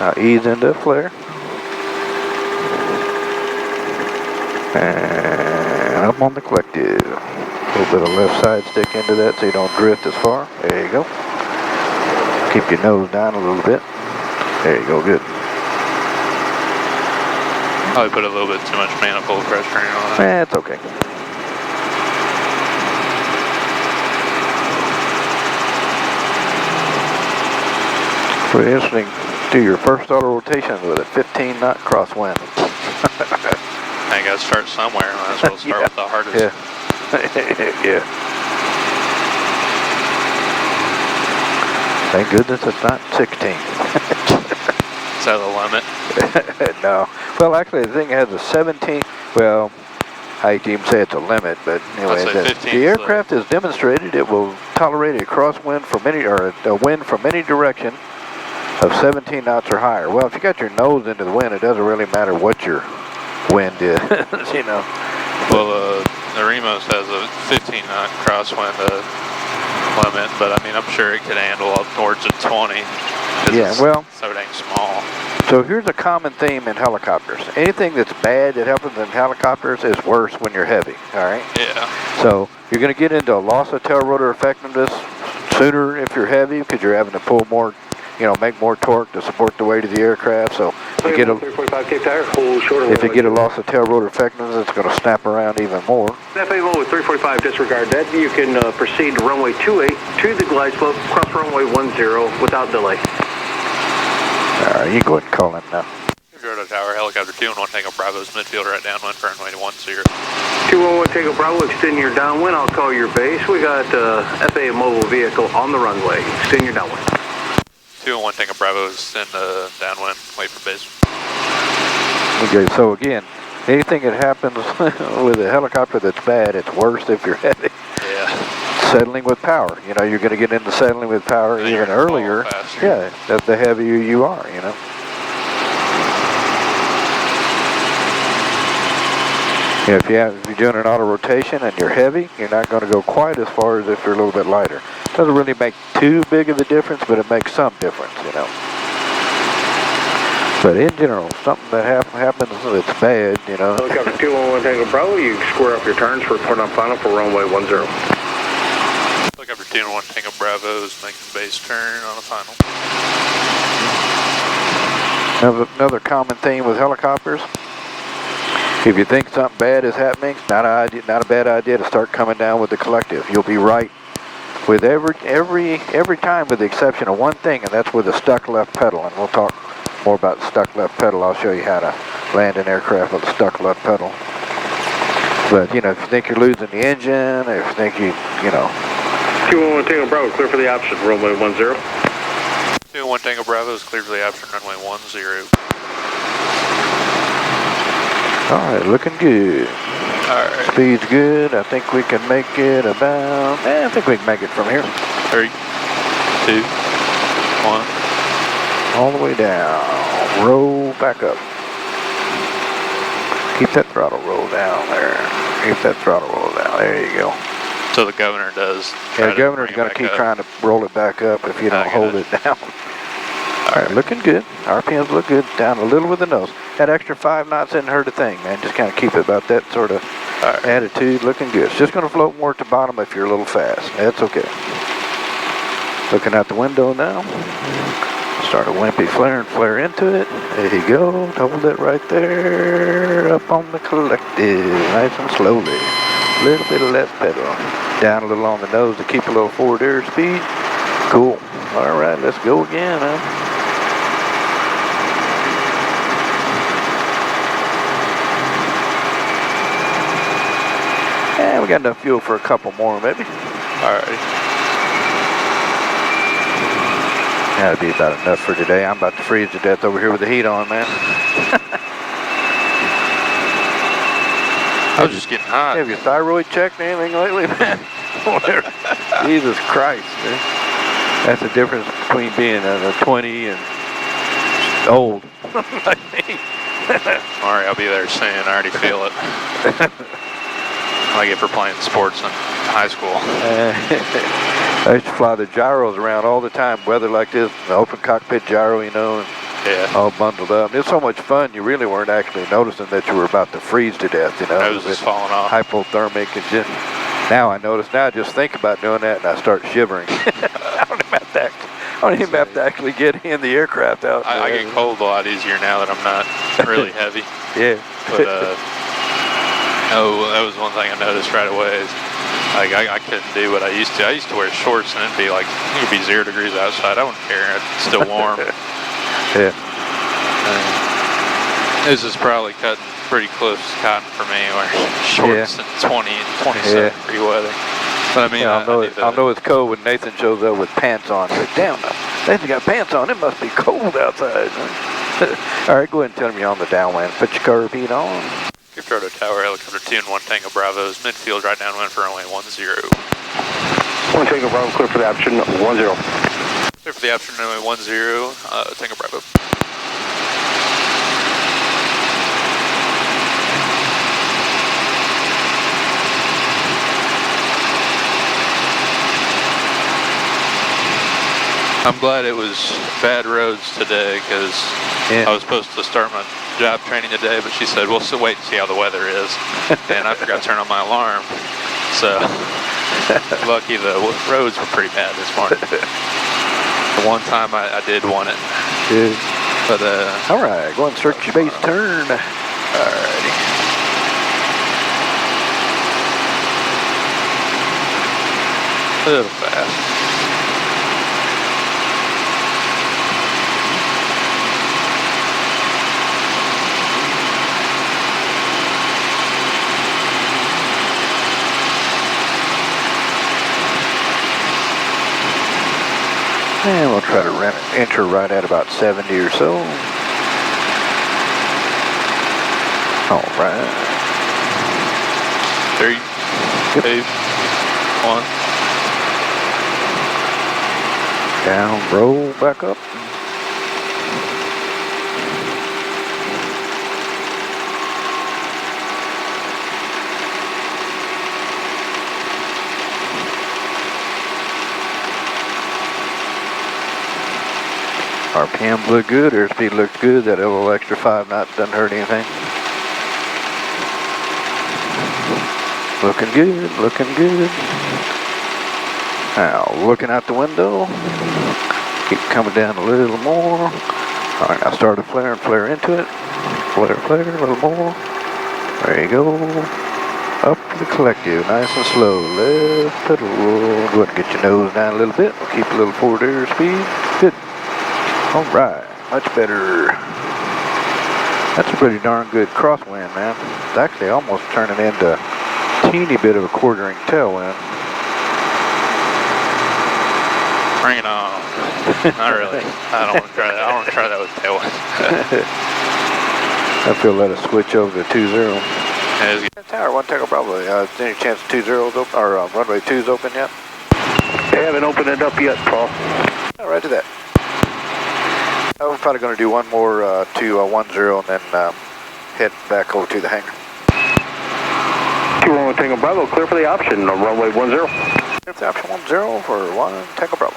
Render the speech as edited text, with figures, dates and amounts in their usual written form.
Now ease into a flare. And up on the collective. A little bit of left side stick into that so you don't drift as far. There you go. Keep your nose down a little bit. There you go, good. Probably put a little bit too much manifold pressure on it. That's okay. Pretty interesting. Do your first auto rotation with a 15 knot crosswind. I gotta start somewhere. Might as well start with the hardest. Yeah. Yeah. Thank goodness it's not 16. Is that the limit? No. Well, actually, the thing has a 17. Well, I hate to even say it's a limit, but anyway, the aircraft has demonstrated it will tolerate a crosswind from any, or a wind from any direction of 17 knots or higher. Well, if you got your nose into the wind, it doesn't really matter what your wind is, you know. Well, the Remos has a 15 knot crosswind limit, but I mean, I'm sure it could handle up towards a 20. Yeah, well, so dang small. So here's a common theme in helicopters. Anything that's bad that happens in helicopters is worse when you're heavy, all right? Yeah. So you're going to get into a loss of tail rotor effectiveness sooner if you're heavy because you're having to pull more, you know, make more torque to support the weight of the aircraft. So you get if you get a loss of tail rotor effectiveness, it's going to snap around even more. FA1 with 345, disregard that. You can proceed to runway 28 to the glide slope, cross runway 10 without delay. All right, you go ahead and call him now. Autorotations Tower, helicopter 211, Tango Bravo's midfield right downwind for runway 10. 211 Tango Bravo, extend your downwind. I'll call your base. We got FA mobile vehicle on the runway. Extend your downwind. 211 Tango Bravo, extend the downwind. Wait for base. Okay, so again, anything that happens with a helicopter that's bad, it's worse if you're heavy. Yeah. Settling with power, you know, you're going to get into settling with power even earlier. Yeah, the heavier you are, you know. Yeah, if you're doing an auto rotation and you're heavy, you're not going to go quite as far as if you're a little bit lighter. Doesn't really make too big of a difference, but it makes some difference, you know. But in general, something that happens that's bad, you know. Helicopter 211 Tango Bravo, you square up your turns for report on final for runway 10. Helicopter 211 Tango Bravo is making base turn on the final. Another common theme with helicopters. If you think something bad is happening, it's not a bad idea to start coming down with the collective. You'll be right with every time, with the exception of one thing, and that's with the stuck left pedal. And we'll talk more about the stuck left pedal. I'll show you how to land an aircraft with a stuck left pedal. But you know, if you think you're losing the engine, if you think you know. 211 Tango Bravo, clear for the option, runway 10. 211 Tango Bravo is clear for the option, runway 10. All right, looking good. All right. Speed's good. I think we can make it about, I think we can make it from here. 3, 2, 1. All the way down. Roll back up. Keep that throttle roll down there. Keep that throttle roll down. There you go. So the governor does. Yeah, the governor's going to keep trying to roll it back up if you don't hold it down. All right, looking good. RPMs look good. Down a little with the nose. That extra 5 knots isn't hurt a thing, man. Just kind of keep it about that sort of attitude. Looking good. It's just going to float more at the bottom if you're a little fast. That's okay. Looking out the window now. Start a wimpy flare and flare into it. There you go. Hold it right there. Up on the collective. Nice and slowly. A little bit of left pedal. Down a little on the nose to keep a little forward air speed. Cool. All right, let's go again, huh? Yeah, we got enough fuel for a couple more, maybe. All right. That'd be about enough for today. I'm about to freeze to death over here with the heat on, man. I was just getting hot. Have your thyroid checked or anything lately, man? Jesus Christ, man. That's the difference between being a 20 and old, like me. All right, I'll be there soon. I already feel it. I get for playing sports in high school. I used to fly the gyros around all the time, weather like this, the open cockpit gyro, you know. Yeah. All bundled up. It's so much fun, you really weren't actually noticing that you were about to freeze to death, you know. Nose is falling off. Hypothermic and just, now I notice, now I just think about doing that and I start shivering. I don't even have to actually get in the aircraft out. I get cold a lot easier now that I'm not really heavy. Yeah. But, that was one thing I noticed right away is, like, I couldn't do what I used to. I used to wear shorts and it'd be like, it could be 0 degrees outside. I wouldn't care. It's still warm. Yeah. This is probably cutting pretty close to cotton for me, wearing shorts and 27 degree weather. But I mean, yeah, I'll know it's cold when Nathan shows up with pants on. Like, damn, Nathan got pants on. It must be cold outside. All right, go ahead and tell me you're on the downwind. Put your car repeat on. Proto Tower, helicopter 2 and 1 Tango Bravo's midfield, right downwind for runway 10. 1 Tango Bravo, clear for the option 10. Clear for the option runway 10, Tango Bravo. I'm glad it was bad roads today because I was supposed to start my job training today, but she said, we'll still wait and see how the weather is. And I forgot to turn on my alarm. So, lucky the roads were pretty bad this morning. The one time I did want it. Good. But, all right, go and search your base turn. Alrighty. A little fast. And we'll try to enter right at about 70 or so. All right. 3, 2, 1. Down, roll back up. RPM look good, airspeed looks good, that little extra 5 knots doesn't hurt anything. Looking good, looking good. Now, looking out the window, keep coming down a little more. All right, now start to flare and flare into it. Flare, flare, a little more. There you go. Up the collective, nice and slow. Left pedal. Go ahead and get your nose down a little bit. We'll keep a little forward airspeed. Good. All right, much better. That's a pretty darn good crosswind, man. It's actually almost turning into a teeny bit of a quartering tailwind. Bring it on. Not really. I don't want to try that. I don't want to try that with tailwind. I feel let us switch over to 20. Yeah, Tower 1 Tango Bravo. Any chance 20's open or runway 2's open yet? They haven't opened it up yet, Paul. All right, do that. We're probably going to do one more to 10 and then head back over to the hangar. 2 Tango Bravo, clear for the option, runway 10. Clear for the option 10 for 1 Tango Bravo.